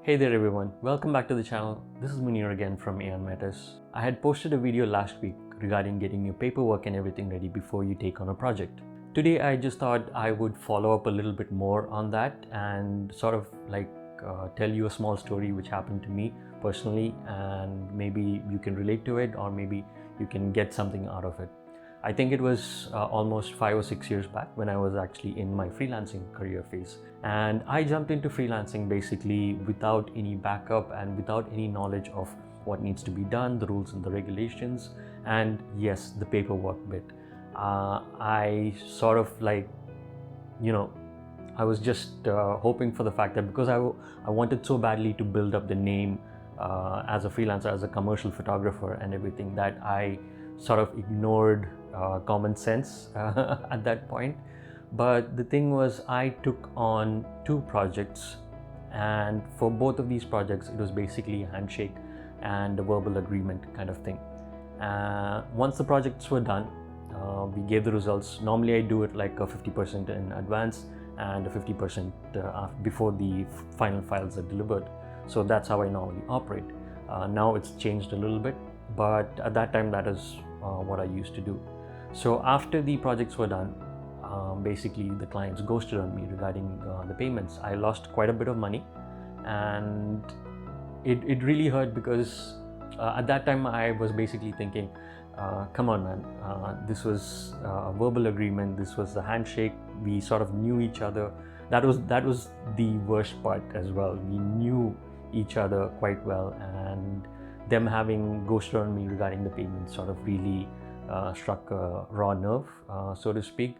Hey there everyone, welcome back to the channel. This is Munir again from AEONMETIZ. I had posted a video last week regarding getting your paperwork and everything ready before you take on a project. Today I just thought I would follow up a little bit more on that and sort of tell you a small story which happened to me personally, and maybe you can relate to it or maybe you can get something out of it. I think it was almost 5 or 6 years back when I was actually in my freelancing career phase. And I jumped into freelancing basically without any backup and without any knowledge of what needs to be done, the rules and the regulations, and yes, the paperwork bit. I sort of I was just hoping for the fact that because I wanted so badly to build up the name as a freelancer, as a commercial photographer and everything, that I sort of ignored common sense at that point. But the thing was, I took on 2 projects, and for both of these projects it was basically a handshake and a verbal agreement kind of thing. Once the projects were done, we gave the results. Normally I do it like a 50% in advance and a 50% before the final files are delivered. So that's how I normally operate. Now it's changed a little bit, but at that time that is what I used to do. So after the projects were done, basically the clients ghosted on me regarding the payments. I lost quite a bit of money, and it really hurt because at that time I was basically thinking, come on man, this was a verbal agreement, this was a handshake, we sort of knew each other. That was the worst part as well. We knew each other quite well, and them having ghosted on me regarding the payment sort of really struck a raw nerve, so to speak.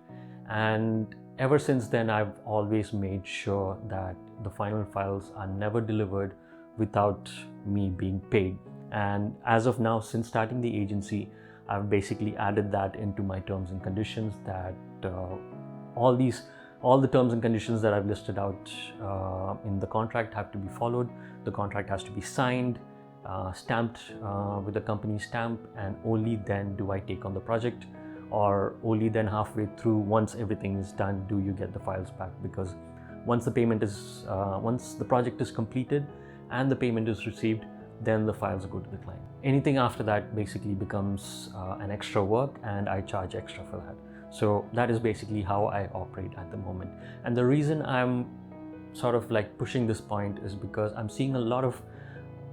And ever since then, I've always made sure that the final files are never delivered without me being paid. And as of now, since starting the agency, I've basically added that into my terms and conditions, that all the terms and conditions that I've listed out in the contract have to be followed. The contract has to be signed, stamped with the company stamp, and only then do I take on the project, or only then halfway through, once everything is done, do you get the files back. Because once the project is completed and the payment is received, then the files go to the client. Anything after that basically becomes an extra work, and I charge extra for that. So that is basically how I operate at the moment. And the reason I'm sort of pushing this point is because I'm seeing a lot of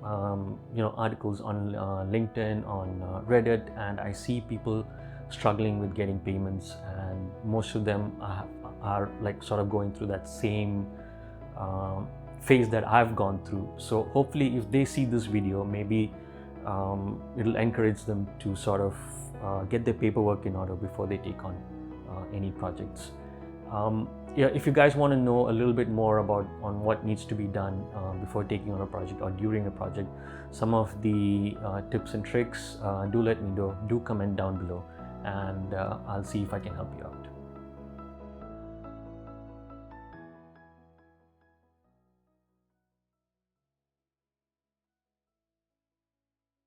articles on LinkedIn, on Reddit, and I see people struggling with getting payments, and most of them are sort of going through that same phase that I've gone through. So hopefully if they see this video, maybe it'll encourage them to sort of get their paperwork in order before they take on any projects. If you guys want to know a little bit more on what needs to be done before taking on a project or during a project, some of the tips and tricks, do let me know. Do comment down below, and I'll see if I can help you out.